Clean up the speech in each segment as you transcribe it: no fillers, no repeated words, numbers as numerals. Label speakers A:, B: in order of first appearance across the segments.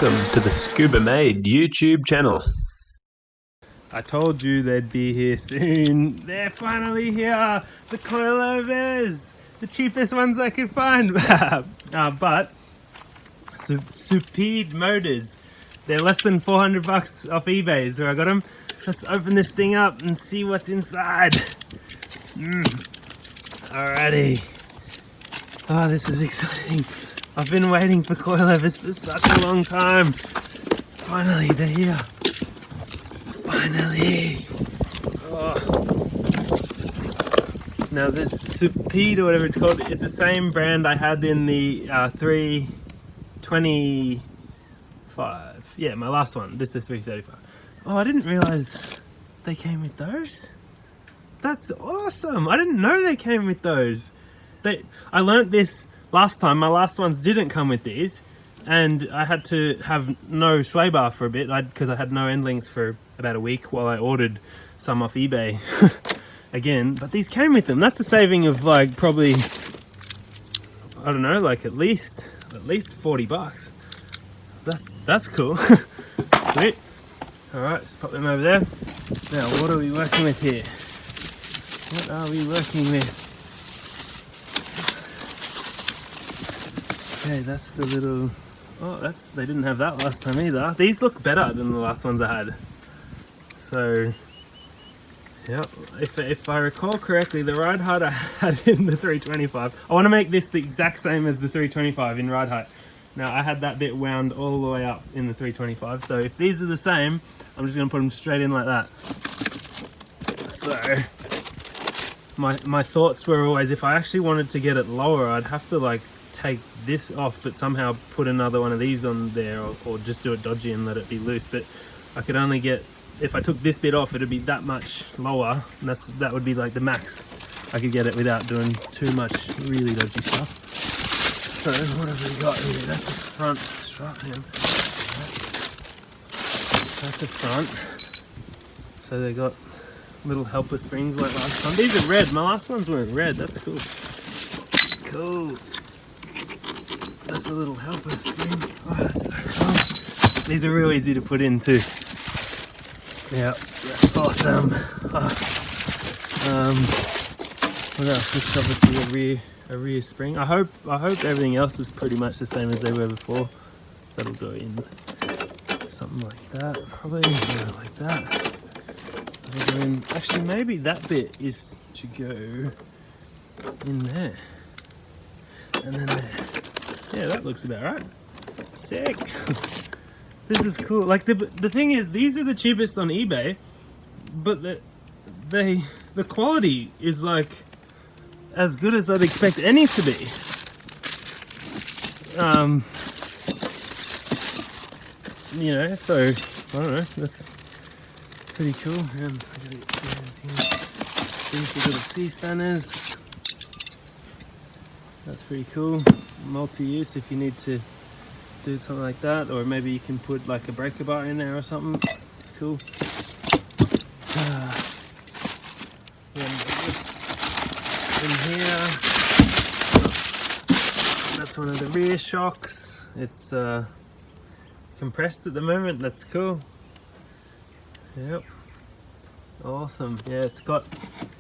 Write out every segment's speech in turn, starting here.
A: Welcome to the Scuba Made YouTube channel.
B: I told you they'd be here soon. They're finally here! The Coilovers! The cheapest ones I could find. But Supede motors. They're less than 400 bucks off eBay is where I got them. Let's open this thing up and see what's inside. Alrighty. Oh, this is exciting. I've been waiting for coilovers for such a long time. Finally, they're here. Finally. Oh. Now this Supede or whatever it's called is the same brand I had in the 325. Yeah, my last one. This is the 335. Oh, I didn't realize they came with those. That's awesome. I didn't know they came with those. I learnt this last time. My last ones didn't come with these, and I had to have no sway bar for a bit because I had no end links for about a week while I ordered some off eBay again. But these came with them. That's a saving of like probably, I don't know, like at least 40 bucks. That's cool. Sweet. All right, just pop them over there. Now, what are we working with here? What are we working with? Okay, that's the little... Oh, they didn't have that last time either. These look better than the last ones I had. So, yeah, if I recall correctly, the ride height I had in the 325. I want to make this the exact same as the 325 in ride height. Now, I had that bit wound all the way up in the 325. So if these are the same, I'm just going to put them straight in like that. So... My thoughts were always, if I actually wanted to get it lower, I'd have to like take this off but somehow put another one of these on there, or just do it dodgy and let it be loose. But I could only get, if I took this bit off, it'd be that much lower, and that would be like the max I could get it without doing too much really dodgy stuff. So what have we got here? That's a front strap. That's a front. So they got little helper springs like last time. These are red. My last ones weren't red. That's cool. Cool. That's a little helper spring. Oh, that's so cool. These are real easy to put in too. Yeah, that's awesome. Oh. What else? This is obviously a rear spring. I hope everything else is pretty much the same as they were before. That'll go in something like that. Probably like that. Actually, maybe that bit is to go in there. And then there. Yeah, that looks about right. Sick. This is cool. Like the thing is, these are the cheapest on eBay, but the quality is like as good as I'd expect any to be. You know, so I don't know. That's pretty cool. And I gotta get two hands here. These are little C-spanners. That's pretty cool. Multi-use if you need to do something like that, or maybe you can put like a breaker bar in there or something. It's cool. Then this in here. That's one of the rear shocks. It's compressed at the moment. That's cool. Yep. Awesome. Yeah, it's got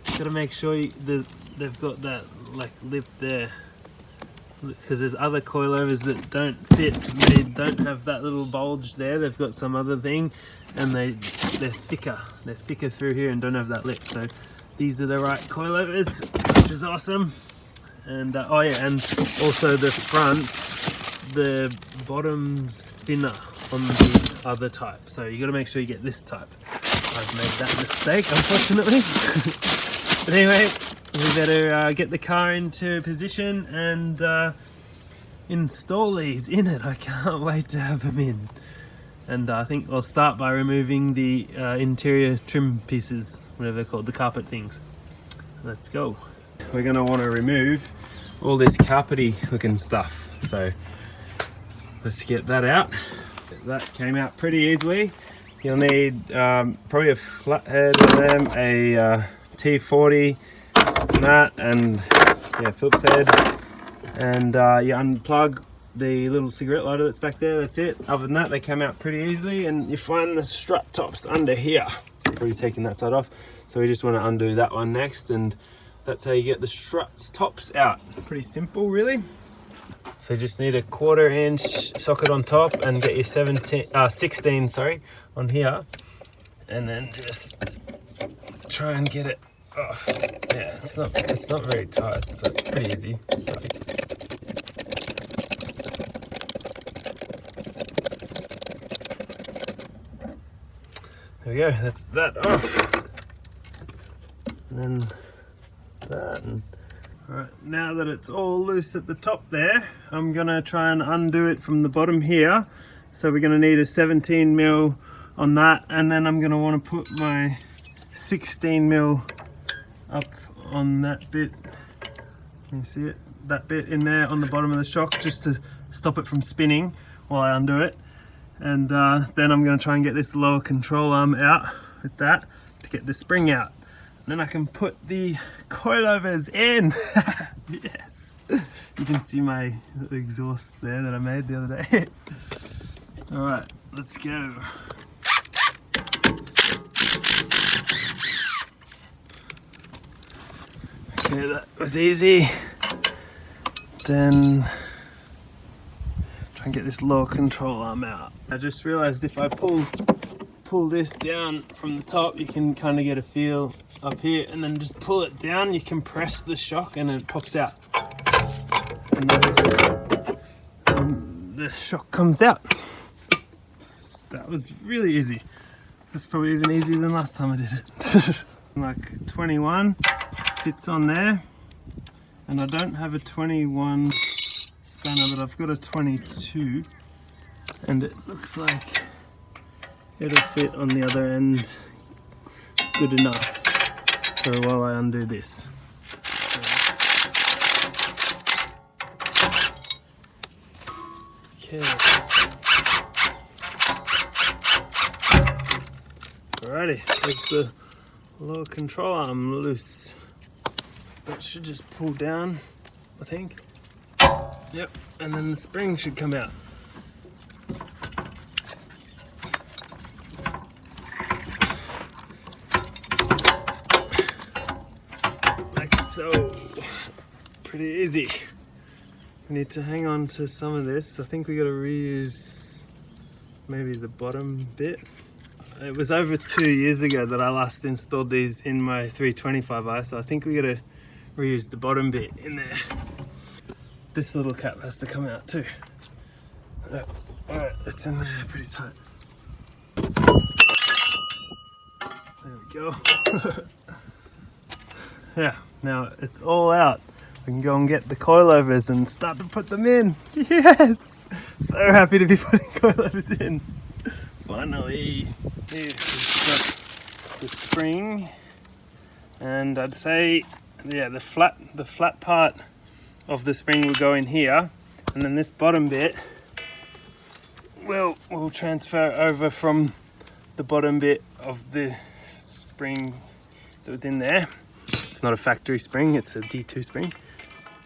B: to make sure they've got that like lip there, because there's other coilovers that don't fit. They don't have that little bulge there. They've got some other thing, and they're thicker. They're thicker through here and don't have that lip. So these are the right coilovers, which is awesome. And oh yeah, and also the fronts, the bottom's thinner on the other type. So you got to make sure you get this type. I've made that mistake, unfortunately. But anyway, we better get the car into position and install these in it. I can't wait to have them in. And I think I'll start by removing the interior trim pieces, whatever they're called, the carpet things. Let's go. We're going to want to remove all this carpety looking stuff. So let's get that out. That came out pretty easily. You'll need probably a flathead of them, a T40 nut, and yeah, Phillips head, and you unplug the little cigarette lighter that's back there, that's it. Other than that, they came out pretty easily, and you find the strut tops under here. Already taken that side off, so we just want to undo that one next, and that's how you get the struts tops out. Pretty simple, really. So you just need a 1/4 inch socket on top and get your 16 on here, and then just try and get it off. Yeah, it's not very tight, so it's pretty easy. There we go, that's that off. And then that. Alright, now that it's all loose at the top there, I'm gonna try and undo it from the bottom here. So we're gonna need a 17mm on that, and then I'm gonna want to put my 16mm up on that bit. Can you see it? That bit in there on the bottom of the shock, just to stop it from spinning while I undo it. And then I'm going to try and get this lower control arm out with that to get the spring out. And then I can put the coilovers in. Yes. You can see my exhaust there that I made the other day. Alright, let's go. Okay, that was easy. Then try and get this lower control arm out. I just realized if I pull this down from the top, you can kind of get a feel up here, and then just pull it down, you compress the shock and it pops out. And the shock comes out. That was really easy. That's probably even easier than last time I did it. Like 21 fits on there, and I don't have a 21 spanner, but I've got a 22, and it looks like it'll fit on the other end good enough for while I undo this. Okay. Alrighty, there's the lower control arm loose. That should just pull down, I think. Yep, and then the spring should come out. Like so. Pretty easy. We need to hang on to some of this. I think we gotta reuse maybe the bottom bit. It was over 2 years ago that I last installed these in my 325i, so I think we gotta reuse the bottom bit in there. This little cap has to come out too. Alright, it's in there pretty tight. There we go. Yeah, now it's all out. We can go and get the coilovers and start to put them in. Yes! So happy to be putting coilovers in. Finally. Here we've got the spring, and I'd say, yeah, the flat part of the spring will go in here, and then this bottom bit will transfer over from the bottom bit of the spring that was in there. It's not a factory spring, it's a D2 spring.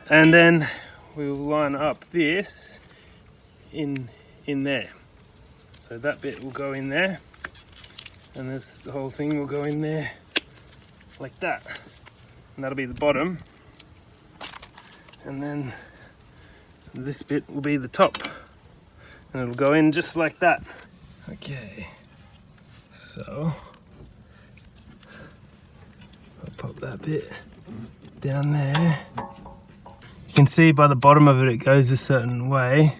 B: And then we'll line up this in there. So that bit will go in there, and the whole thing will go in there like that. And that'll be the bottom. And then this bit will be the top. And it'll go in just like that. Okay, so I'll pop that bit down there. You can see by the bottom of it, it goes a certain way.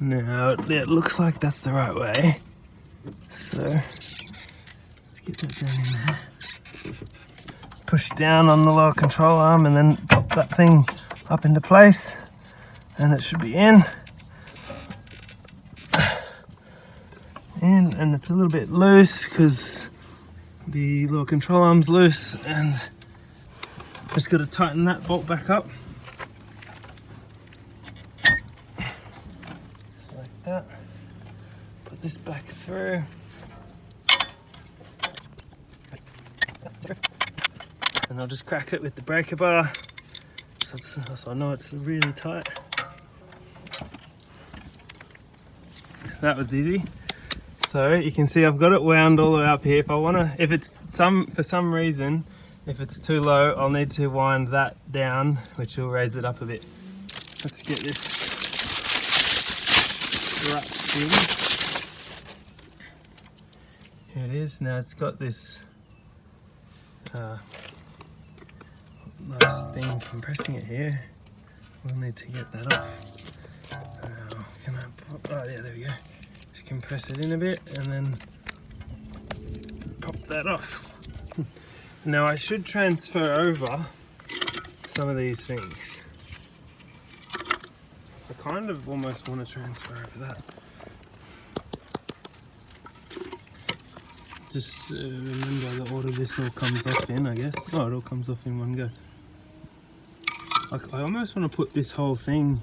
B: Now, it looks like that's the right way. So, let's get that down in there. Push down on the lower control arm and then pop that thing up into place. And it should be in. And it's a little bit loose because the lower control arm's loose, and just got to tighten that bolt back up. Just like that. Put this back through. And I'll just crack it with the breaker bar so I know it's really tight. that was easy. So you can see I've got it wound all the way up here. If I want to, if it's for some reason, if it's too low, I'll need to wind that down, which will raise it up a bit. Let's get this strapped in. Here it is. Now it's got this nice thing compressing it here. We'll need to get that off. Can I pop? Oh yeah, there we go. Just compress it in a bit and then pop that off. Now I should transfer over some of these things. I kind of almost want to transfer over that. Just remember the order this all comes off in, I guess. Oh, it all comes off in one go. I almost want to put this whole thing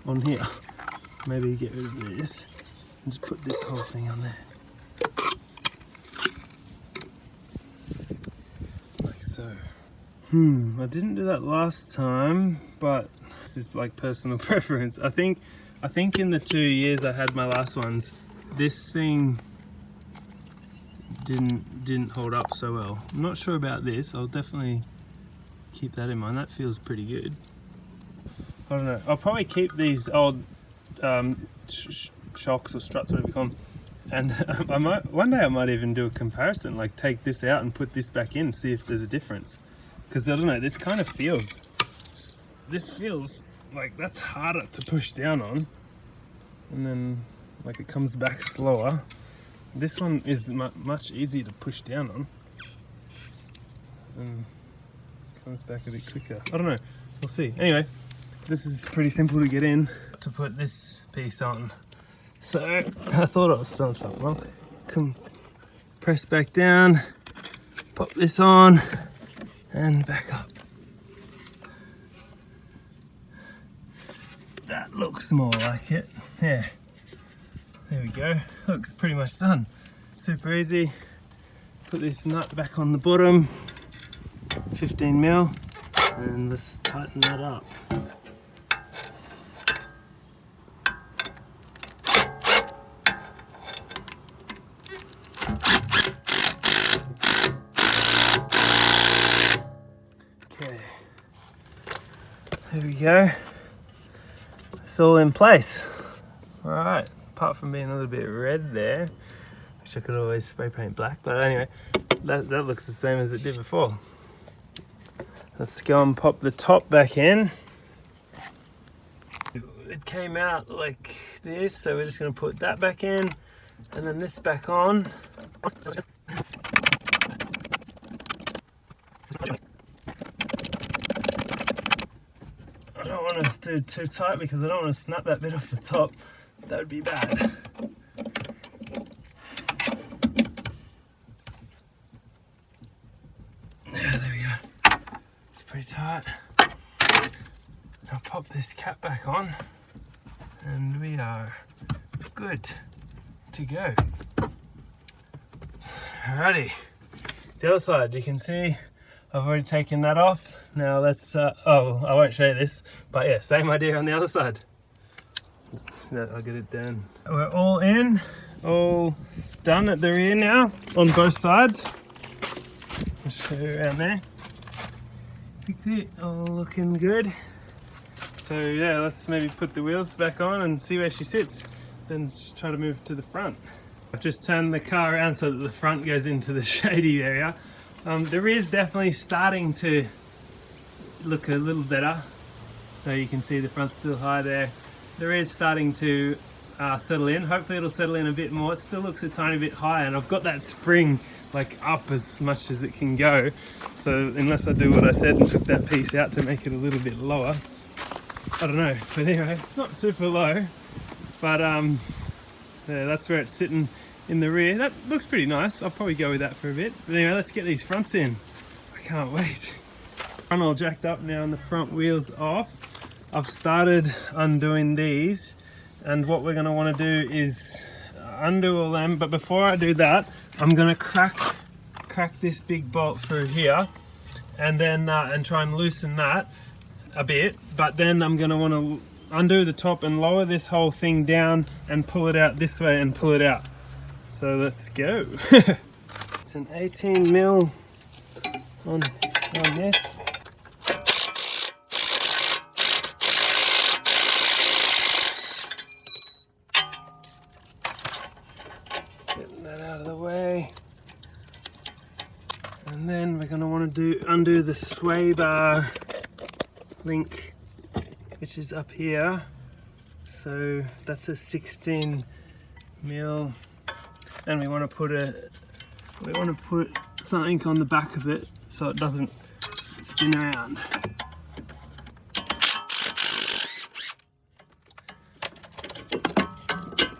B: on here. Maybe get rid of this and just put this whole thing on there. Like so. I didn't do that last time, but this is like personal preference. I think in the 2 years I had my last ones, this thing didn't hold up so well. I'm not sure about this. I'll definitely keep that in mind. That feels pretty good. I don't know. I'll probably keep these old shocks or struts, whatever you call them, and one day I might even do a comparison, like take this out and put this back in, see if there's a difference. Because I don't know, this kind of feels, like that's harder to push down on, and then like it comes back slower. This one is much easier to push down on and comes back a bit quicker. I don't know, we'll see. Anyway, this is pretty simple to get in. To put this piece on, so I thought I was doing something wrong. Come press back down, pop this on and back up. That looks more like it. Yeah, there we go. Looks pretty much done. Super easy. Put this nut back on the bottom, 15 mil, and let's tighten that up. Okay, there we go. It's all in place. All right, apart from being a little bit red there, which I could always spray paint black, but anyway, that looks the same as it did before. Let's go and pop the top back in. It came out like this, so we're just going to put that back in and then this back on. I don't want to do too tight because I don't want to snap that bit off the top. That would be bad. Yeah, there we go. It's pretty tight. I'll pop this cap back on and we are good to go. Alrighty, the other side, you can see I've already taken that off. Now let's, oh, I won't show you this, but yeah, same idea on the other side. I'll get it done. We're all in, all done at the rear now, on both sides. I'll show you around there. Quickly, all looking good. So yeah, let's maybe put the wheels back on and see where she sits. Then try to move to the front. I've just turned the car around so that the front goes into the shady area. The rear's definitely starting to look a little better. So you can see the front's still high there. The rear's starting to settle in. Hopefully it'll settle in a bit more. It still looks a tiny bit high, and I've got that spring like up as much as it can go. So unless I do what I said and took that piece out to make it a little bit lower, I don't know. But anyway, it's not super low, but yeah, that's where it's sitting in the rear. That looks pretty nice. I'll probably go with that for a bit. But anyway, let's get these fronts in. I can't wait. Front all jacked up now and the front wheels off. I've started undoing these, and what we're going to want to do is undo all them. But before I do that, I'm going to crack this big bolt through here, and then and try and loosen that a bit. But then I'm going to want to undo the top and lower this whole thing down and pull it out this way and pull it out. So let's go. It's an 18mm on this. Getting that out of the way. And then we're going to want to undo the sway bar link, which is up here. So that's a 16mm, and we want to put something on the back of it so it doesn't spin around.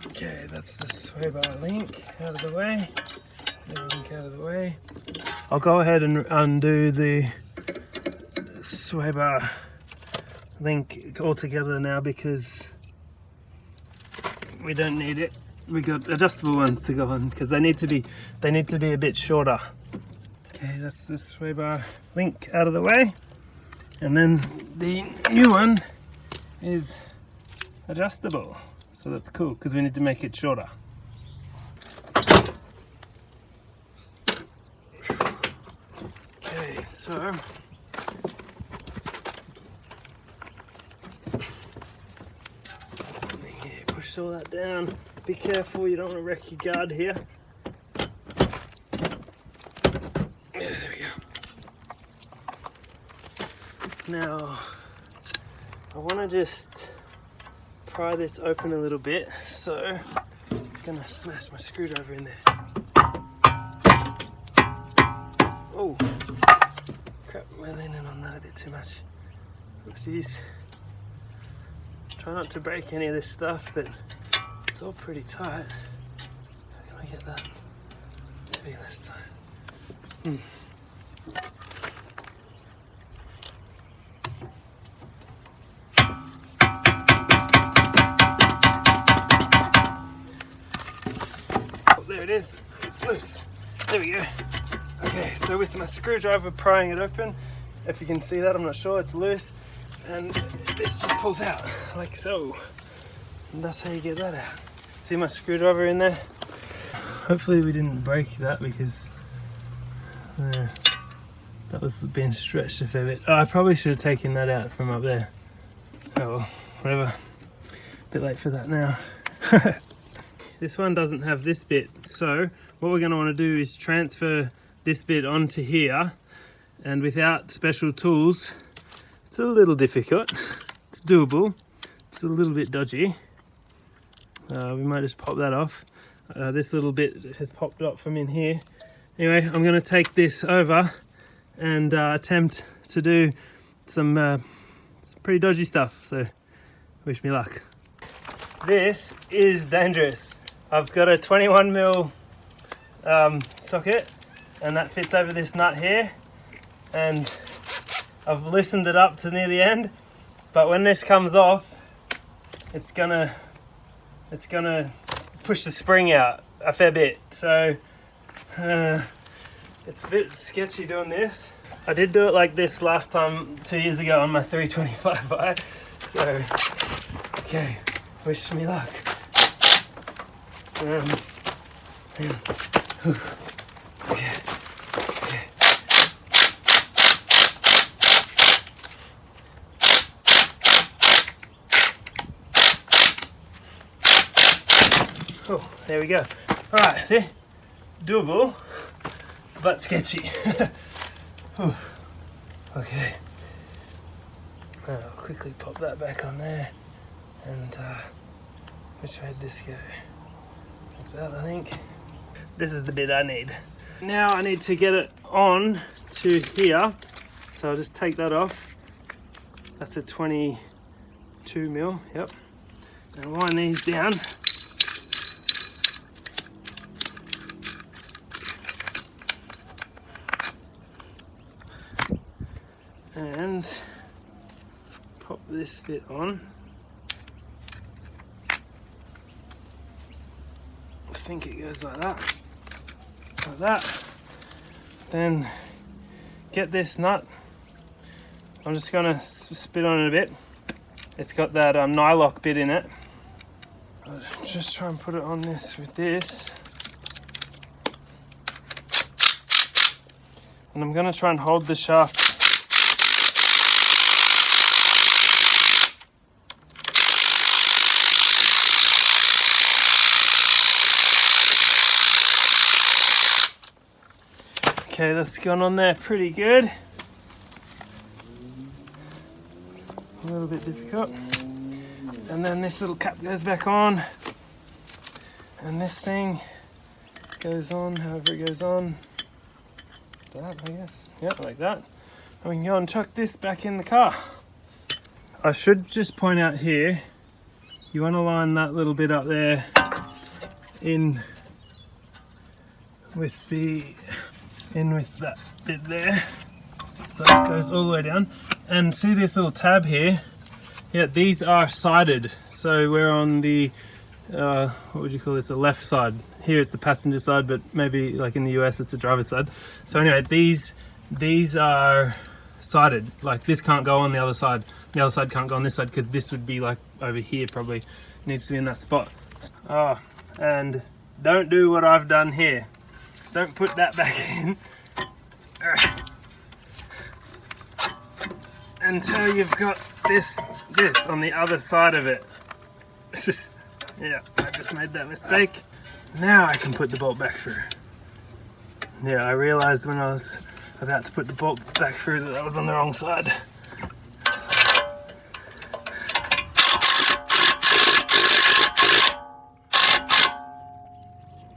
B: Okay, that's the sway bar link out of the way. Link out of the way. I'll go ahead and undo the sway bar link altogether now because we don't need it. We got adjustable ones to go on because they need to be a bit shorter. Okay, that's the sway bar link out of the way, and then the new one is adjustable, so that's cool because we need to make it shorter. Okay, so push all that down. Be careful, you don't want to wreck your guard here. Yeah, there we go. Now, I want to just pry this open a little bit, so I'm going to smash my screwdriver in there. Oh, crap, we're leaning on that a bit too much. Oopsies. Try not to break any of this stuff, but it's all pretty tight. How can I get that to be less tight? Oh, there it is. It's loose. There we go. Okay, so with my screwdriver prying it open, if you can see that, I'm not sure, it's loose. And this just pulls out, like so. And that's how you get that out. See my screwdriver in there? Hopefully we didn't break that because that was being stretched a fair bit. Oh, I probably should have taken that out from up there. Oh well, whatever. Bit late for that now. This one doesn't have this bit, so what we're going to want to do is transfer this bit onto here, and without special tools, it's a little difficult. It's doable. It's a little bit dodgy. We might just pop that off. This little bit has popped up from in here. Anyway, I'm going to take this over and attempt to do some pretty dodgy stuff. So, wish me luck. This is dangerous. I've got a 21mm socket, and that fits over this nut here. And I've loosened it up to near the end, but when this comes off, it's gonna push the spring out a fair bit. So it's a bit sketchy doing this. I did do it like this last time 2 years ago on my 325i. So okay, wish me luck. Okay. Oh, there we go. Alright, see? Doable, but sketchy. Okay. I'll quickly pop that back on there. And which way did this go? Like that, I think. This is the bit I need. Now I need to get it on to here. So I'll just take that off. That's a 22mm, yep. And wind these down. And pop this bit on. I think it goes like that. Like that. Then get this nut. I'm just gonna spit on it a bit. it's got that nylock bit in it. I'll just try and put it on this with this. And I'm going to try and hold the shaft. Okay, that's gone on there pretty good. A little bit difficult. And then this little cap goes back on. And this thing goes on however it goes on. That, I guess. Yep, like that. And we can go and chuck this back in the car. I should just point out here, you want to line that little bit up there in with that bit there, so it goes all the way down. And see this little tab here? Yeah, these are sided, so we're on the what would you call this, the left side. Here it's the passenger side, but maybe like in the US it's the driver's side. So anyway, these are sided, like this can't go on the other side, the other side can't go on this side, because this would be like over here, probably needs to be in that spot. And don't do what I've done here. Don't put that back in until you've got this on the other side of it. Yeah, I just made that mistake. Now I can put the bolt back through. Yeah, I realized when I was about to put the bolt back through that I was on the wrong side.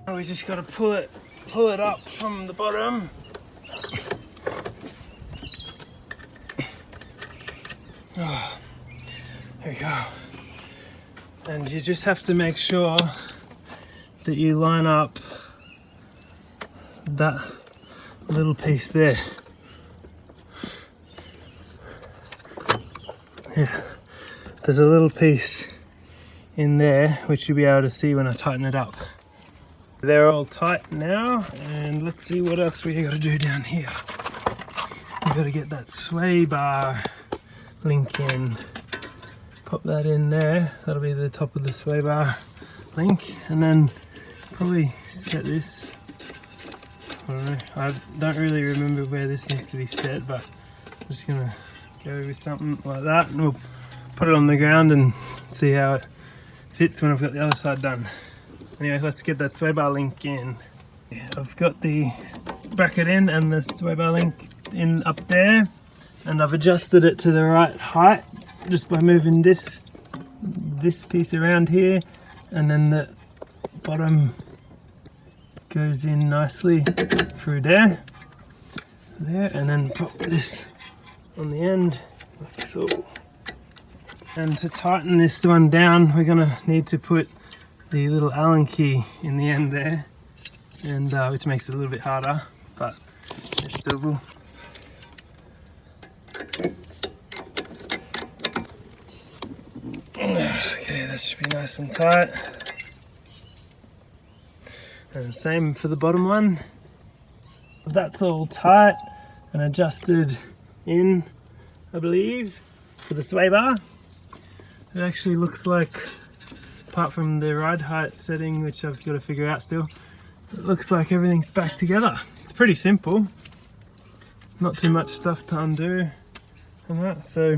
B: We just got to pull it up from the bottom. Oh, there we go. And you just have to make sure that you line up that little piece there. Yeah, there's a little piece in there which you'll be able to see when I tighten it up. They're all tight now, and let's see what else we got to do down here. We've got to get that sway bar link in. Pop that in there, that'll be the top of the sway bar link, and then probably set this. I don't know, I don't really remember where this needs to be set, but I'm just gonna go with something like that, and we'll put it on the ground and see how it sits when I've got the other side done. Anyway, let's get that sway bar link in. I've got the bracket in and the sway bar link in up there, and I've adjusted it to the right height just by moving this piece around here, and then the bottom goes in nicely through there, and then pop this on the end like so. And to tighten this one down, we're gonna need to put the little Allen key in the end there, and which makes it a little bit harder, but it's doable. Okay, that should be nice and tight. And same for the bottom one. That's all tight and adjusted in, I believe, for the sway bar. It actually looks like, apart from the ride height setting, which I've got to figure out still, it looks like everything's back together. It's pretty simple, not too much stuff to undo and that. So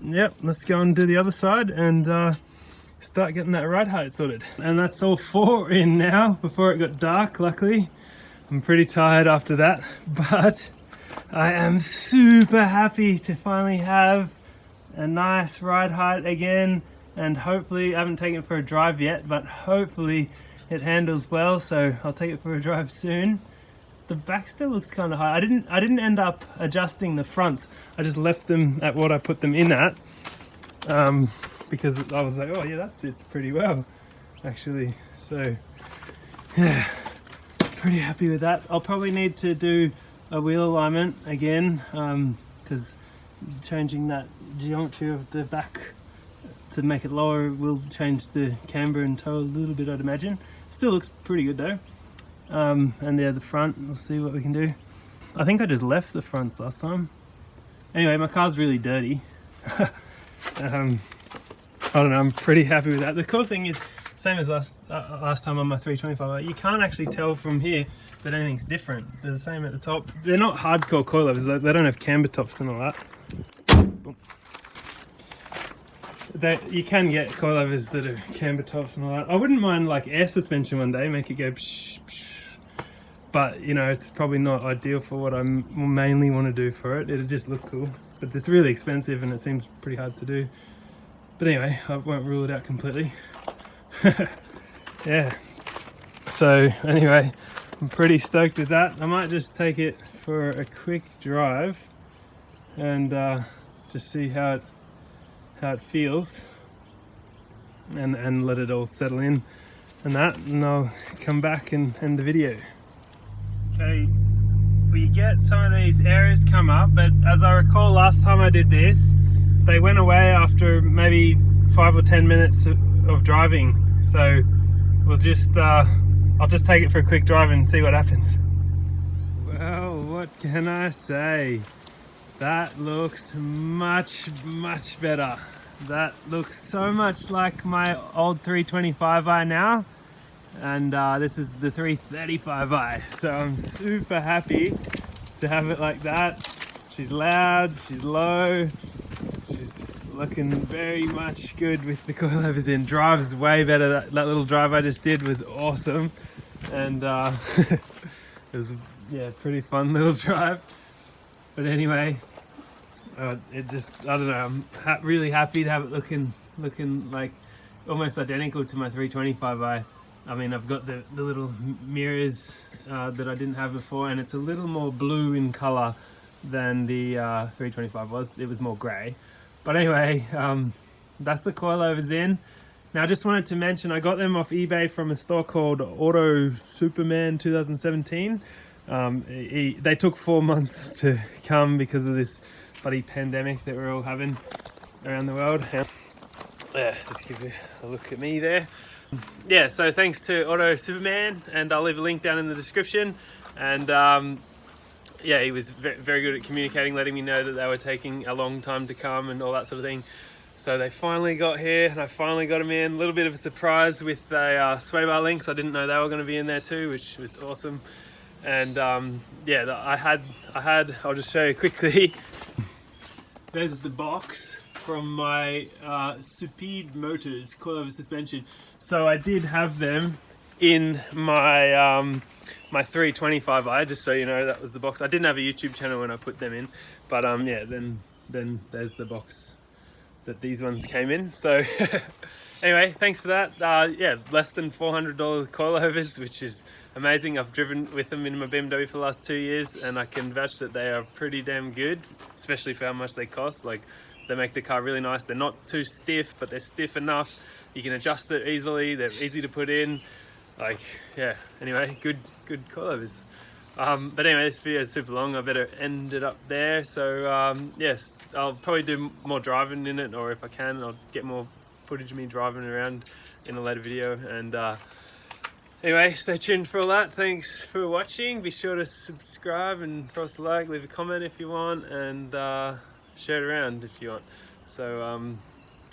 B: yep, let's go and do the other side and start getting that ride height sorted. And that's all 4 in now before it got dark. Luckily, I'm pretty tired after that, but I am super happy to finally have a nice ride height again. And hopefully, I haven't taken it for a drive yet, but hopefully it handles well, so I'll take it for a drive soon. The back still looks kind of high. I didn't end up adjusting the fronts. I just left them at what I put them in at, because I was like, oh yeah, that sits pretty well, actually. So yeah, pretty happy with that. I'll probably need to do a wheel alignment again, because changing that geometry of the back to make it lower will change the camber and toe a little bit, I'd imagine. Still looks pretty good though. And yeah, the front, we'll see what we can do. I think I just left the fronts last time. Anyway, my car's really dirty. I don't know, I'm pretty happy with that. The cool thing is, same as last time on my 325, you can't actually tell from here that anything's different. They're the same at the top. They're not hardcore coilovers, they don't have camber tops and all that. You can get coilovers that are camber tops and all that. I wouldn't mind like air suspension one day, make it go psh, psh. But you know, it's probably not ideal for what I mainly want to do for it. It'll just look cool. But it's really expensive and it seems pretty hard to do. But anyway, I won't rule it out completely. Yeah. So anyway, I'm pretty stoked with that. I might just take it for a quick drive and just see how it feels and let it all settle in and I'll come back and end the video. Okay, we get some of these errors come up, but as I recall last time I did this, they went away after maybe 5 or 10 minutes of driving. So we'll just I'll just take it for a quick drive and see what happens. Well, what can I say? That looks much better. That looks so much like my old 325i now, and this is the 335i, so I'm super happy to have it like that. She's loud, she's low, she's looking very much good with the coilovers in. Drives way better. That little drive I just did was awesome, and it was pretty fun little drive. But anyway, it just, I don't know, I'm really happy to have it looking like almost identical to my 325i. I mean, I've got the little mirrors that I didn't have before, and it's a little more blue in color than the 325 was. It was more gray. But anyway, that's the coilovers in. Now I just wanted to mention, I got them off eBay from a store called Auto Superman 2017. They took 4 months to come because of this bloody pandemic that we're all having around the world. Yeah, just give you a look at me there. Yeah, so thanks to Auto Superman, and I'll leave a link down in the description. And yeah, he was very good at communicating, letting me know that they were taking a long time to come and all that sort of thing. So they finally got here, and I finally got them in. A little bit of a surprise with a sway bar links. I didn't know they were going to be in there too, which was awesome. And yeah, I had. I'll just show you quickly. There's the box from my Speed Motors coilover suspension. So I did have them in my my 325i, just so you know. That was the box. I didn't have a YouTube channel when I put them in, but yeah, then there's the box that these ones came in. So anyway, thanks for that. Yeah, less than $400 coilovers, which is amazing. I've driven with them in my BMW for the last 2 years, and I can vouch that they are pretty damn good, especially for how much they cost. Like, they make the car really nice. They're not too stiff, but they're stiff enough. You can adjust it easily. They're easy to put in. Like, yeah, anyway, good coilovers. But anyway, this video is super long. I better end it up there. So yes, I'll probably do more driving in it, or if I can, I'll get more footage of me driving around in a later video. And anyway, stay tuned for all that. Thanks for watching. Be sure to subscribe and throw us a like, leave a comment if you want, and share it around if you want. So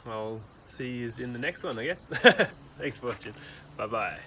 B: I'll see you in the next one, I guess. Thanks for watching. Bye bye.